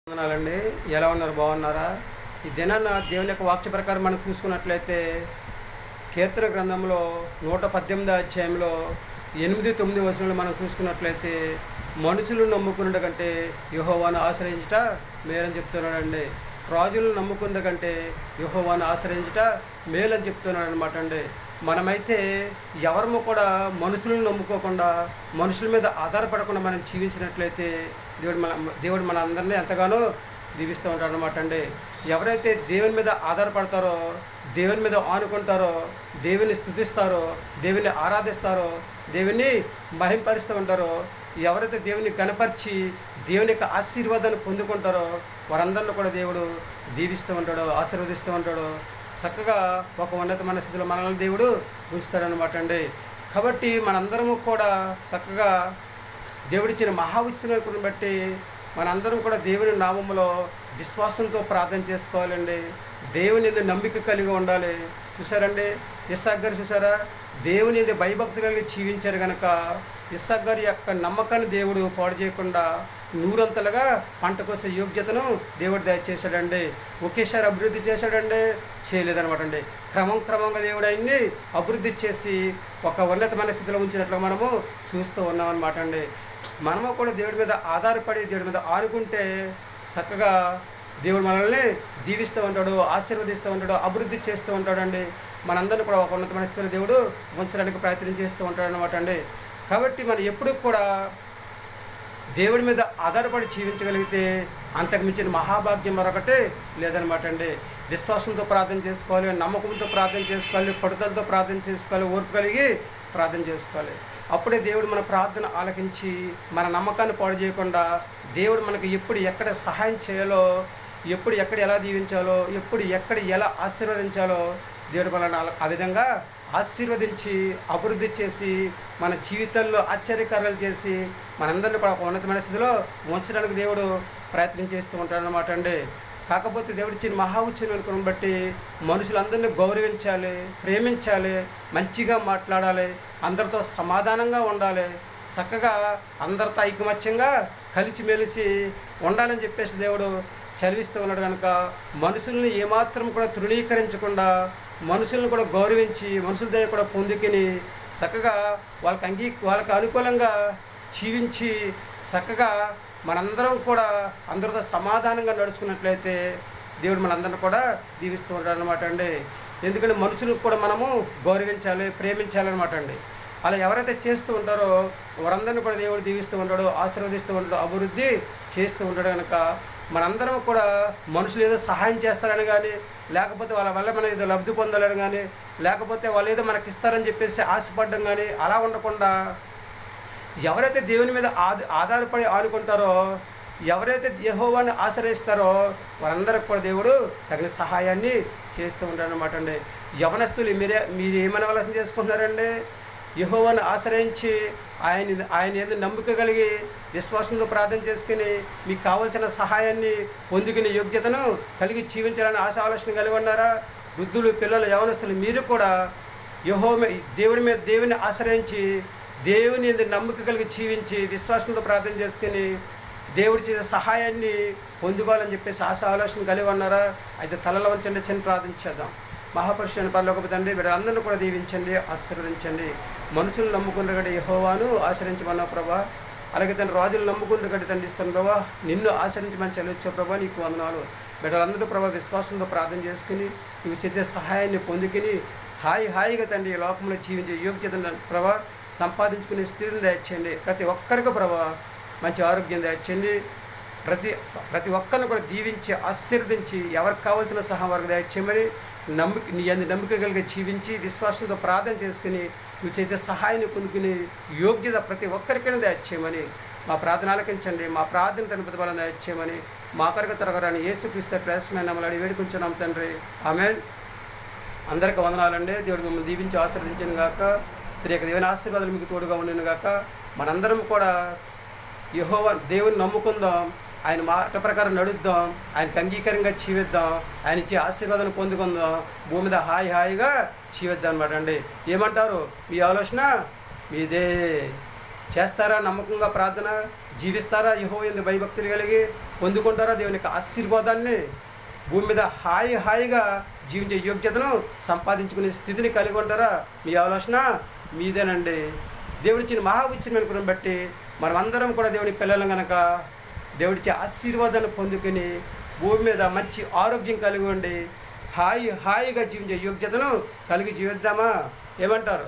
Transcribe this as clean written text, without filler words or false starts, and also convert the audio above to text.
వందనాలండి. ఎలా ఉన్నారు? బాగున్నారా? ఈ దినాన్న దేవుని యొక్క వాక్య ప్రకారం మనం చూసుకున్నట్లయితే కీర్తన గ్రంథంలో 118 అధ్యాయంలో 8-9 వచనాలు మనం చూసుకున్నట్లయితే మనుషులు నమ్ముకున్న కంటే యెహోవాను ఆశ్రయించుట మేలని చెప్తున్నాడండి. రాజులను నమ్ముకున్న కంటే యెహోవాను ఆశ్రయించుట మేలని చెప్తున్నాడు అనమాట అండి. మనమైతే ఎవరము కూడా మనుషులను నమ్ముకోకుండా మనుషుల మీద ఆధారపడకుండా మనం జీవించినట్లయితే దేవుడు మన అందరినీ ఎంతగానో దీవిస్తూ ఉంటాడు అనమాట అండి. ఎవరైతే దేవుని మీద ఆధారపడతారో, దేవుని మీద ఆనుకుంటారో, దేవుని స్తుతిస్తారో, దేవుని ఆరాధిస్తారో, దేవుని మహింపరుస్తూ ఉంటారో, ఎవరైతే దేవుని కనపరిచి దేవుని యొక్క ఆశీర్వాదాన్ని పొందుకుంటారో వారందరిని కూడా దేవుడు దీవిస్తూ ఉంటాడు, ఆశీర్వదిస్తూ ఉంటాడు. చక్కగా ఒక ఉన్నతమైన స్థితిలో మనల్ని దేవుడు ఉంచుతాడనమాట అండి. కాబట్టి మనందరము కూడా చక్కగా దేవుడిచ్చిన మహా ఉచితను బట్టి మనందరం కూడా దేవుని నామములో విశ్వాసంతో ప్రార్థన చేసుకోవాలండి. దేవుని యందు నమ్మిక కలిగి ఉండాలి. చూసారండి, ఇస్సాకు గారు చూసారా, దేవుని యందు భయభక్తి కలిగి జీవించారు కనుక ఇస్సాకు గారి యొక్క నమ్మకాన్ని దేవుడు పాడు చేయకుండా నూరంతలుగా పంట కోసే యోగ్యతను దేవుడు దయచేశాడండి. ఒకేసారి అభివృద్ధి చేశాడండి, చేయలేదనమాట అండి. క్రమంగా దేవుడు ఆయన్ని అభివృద్ధి చేసి ఒక ఉన్నతమైన స్థితిలో ఉంచినట్లు మనము చూస్తూ ఉన్నామన్నమాట అండి. మనము కూడా దేవుడి మీద ఆధారపడి దేవుడి మీద ఆనుకుంటే చక్కగా దేవుడు మనల్ని దీవిస్తూ ఉంటాడు, ఆశీర్వదిస్తూ ఉంటాడు, అభివృద్ధి చేస్తూ ఉంటాడండి. మనందరినీ కూడా ఒక ఉన్నతమైన స్థితిలో దేవుడు ఉంచడానికి ప్రయత్నం చేస్తూ ఉంటాడు అనమాట అండి. కాబట్టి మనం ఎప్పుడు కూడా దేవుడి మీద ఆధారపడి జీవించగలిగితే అంతకు మించిన మహాభాగ్యం మరొకటి లేదనమాట అండి. విశ్వాసంతో ప్రార్థన చేసుకోవాలి, నమ్మకంతో ప్రార్థన చేసుకోవాలి, పడుదలతో ప్రార్థన చేసుకోవాలి, ఓర్పు కలిగి ప్రార్థన చేసుకోవాలి. అప్పుడే దేవుడు మన ప్రార్థన ఆలకించి మన నమ్మకాన్ని పాడు చేయకుండా దేవుడు మనకు ఎప్పుడు ఎక్కడ సహాయం చేయాలో, ఎప్పుడు ఎక్కడ ఎలా దీవించాలో, ఎప్పుడు ఎక్కడ ఎలా ఆశీర్వదించాలో దేవుడు మనల్ని ఆ విధంగా ఆశీర్వదించి అభివృద్ధి చేసి మన జీవితంలో ఆశ్చర్యకార్యాలు చేసి మనందరినీ కూడా ఒక ఉన్నతమైన స్థితిలో ఉంచడానికి దేవుడు ప్రయత్నం చేస్తూ ఉంటాడనమాట అండి. కాకపోతే దేవుడు ఇచ్చిన మహా ఉచితను బట్టి మనుషులందరినీ గౌరవించాలి, ప్రేమించాలి, మంచిగా మాట్లాడాలి, అందరితో సమాధానంగా ఉండాలి, చక్కగా అందరితో ఐకమత్యంగా కలిసిమెలిసి ఉండాలని చెప్పేసి దేవుడు చదివిస్తూ ఉన్నాడు. కనుక మనుషుల్ని ఏమాత్రం కూడా తృణీకరించకుండా మనుషులను కూడా గౌరవించి మనుషుల దగ్గర కూడా పొందుకుని చక్కగా వాళ్ళకి అనుకూలంగా జీవించి చక్కగా మనందరం కూడా అందరితో సమాధానంగా నడుచుకున్నట్లయితే దేవుడు మనందరిని కూడా దీవిస్తూ ఉంటాడు అనమాట అండి. ఎందుకంటే మనుషులకు కూడా మనము గౌరవించాలి, ప్రేమించాలన్నమాట అండి. అలా ఎవరైతే చేస్తూ ఉంటారో వారందరినీ కూడా దేవుడు దీవిస్తూ ఉంటాడు, ఆశీర్వదిస్తూ ఉంటాడు, అభివృద్ధి చేస్తూ ఉంటాడు. కనుక మనందరం కూడా మనుషులు ఏదో సహాయం చేస్తారని కానీ, లేకపోతే వాళ్ళ వల్ల మనం ఏదో లబ్ధి పొందాలని కానీ, లేకపోతే వాళ్ళు ఏదో మనకి ఇస్తారని చెప్పేసి ఆశపడడం కానీ అలా ఉండకుండా ఎవరైతే దేవుని మీద ఆధారపడి ఆడుకుంటారో, ఎవరైతే యెహోవాను ఆశ్రయిస్తారో వారందరికి కూడా దేవుడు తగిన సహాయాన్ని చేస్తూ ఉంటాడనమాట అండి. యవనస్తులు మీరు ఏమని ఆలోచన చేసుకుంటున్నారండి? యెహోవాను ఆశ్రయించి ఆయన ఏదో నమ్మిక కలిగి విశ్వాసంతో ప్రార్థన చేసుకుని మీకు కావాల్సిన సహాయాన్ని పొందుకునే యోగ్యతను కలిగి జీవించాలని ఆలోచన కలిగి ఉన్నారా? వృద్ధులు, పిల్లలు, యవనస్తులు మీరు కూడా దేవుని ఆశ్రయించి దేవుని నమ్మిక కలిగి జీవించి విశ్వాసంతో ప్రార్థన చేసుకుని దేవుడి చేసే సహాయాన్ని పొందుకోవాలని చెప్పేసి ఆలోచన కలిగి ఉన్నారా? అయితే తలలో వంచండి, చిన్న ప్రార్థన చేద్దాం. మహాపురుషుని పరలోకపు తండ్రి, వీరందరినీ కూడా దీవించండి, ఆశీర్వదించండి. మనుషులు నమ్ముకున్న గడి యెహోవాను ఆశ్రయించమన్నావు ప్రభా. అలాగే తండ్రి రాజులు నమ్ముకున్న గడి తండ్రి ఇస్తాను ప్రభా, నిన్ను ఆశ్రయించమని చెల్లించే ప్రభా, నీకు వందనాలు. బిడ్డలందరూ ప్రభా విశ్వాసంతో ప్రార్థన చేసుకుని నువ్వు చేసే సహాయాన్ని పొందుకుని హాయిగా తండ్రి ఈ లోకంలో జీవించే యోగ్యతను ప్రభా సంపాదించుకునే స్థితిని దయచేయండి. ప్రతి ఒక్కరికి ప్రభా మంచి ఆరోగ్యం దయచేయండి. ప్రతి ఒక్కరిని కూడా దీవించి ఆశీర్వదించి ఎవరికి కావాల్సిన సహాయం వారికి దయచేయమని నమ్మిక కలిగి జీవించి విశ్వాసంతో ప్రార్థన చేసుకుని నువ్వు చేసే సహాయాన్ని పొందుకుని యోగ్యత ప్రతి ఒక్కరికైనా దయచేయమని మా ప్రార్థన ఆలకించండి. మా ప్రార్థన తన ప్రతిఫలం దయచేయమని మా కొరకు త్వరగాని యేసుక్రీస్తు ప్రయాసమైన మమ్మల్ని వేడుకుంటున్నాం తండ్రి, ఆమేన్. అందరికీ వందనాలండి. దేవుడు మిమ్మల్ని దీవించి ఆశీర్వదించను గాక. తిరిగి దేవుని ఆశీర్వాదాలు మీకు తోడుగా ఉండను గాక. మనందరం కూడా యెహోవా దేవుని నమ్ముకుందాం, ఆయన మాట ప్రకారం నడుద్దాం, ఆయనకు అంగీకారంగా జీవిద్దాం, ఆయన ఇచ్చే ఆశీర్వాదాన్ని పొందుకుందాం, భూమి మీద హాయిగా జీవిద్దాం అనమాట అండి. ఏమంటారు? మీ ఆలోచన మీదే. చేస్తారా? నమ్మకంగా ప్రార్థన జీవిస్తారా? యెహోవా యందు భయభక్తులు కలిగి పొందుకుంటారా దేవుని యొక్క ఆశీర్వాదాన్ని? భూమి మీద హాయిగా జీవించే యోగ్యతను సంపాదించుకునే స్థితిని కలిగి ఉంటారా? మీ ఆలోచన మీదేనండి. దేవుడిచ్చిన మహావిచ్చిన కృపను బట్టి మనం అందరం కూడా దేవుని పిల్లలం కనుక దేవుడిచ్చే ఆశీర్వాదాన్ని పొందుకొని భూమి మీద మంచి ఆరోగ్యం కలిగి ఉండి హాయిగా జీవించే యోగ్యతను కలిగి జీవిద్దామా? ఏమంటారు?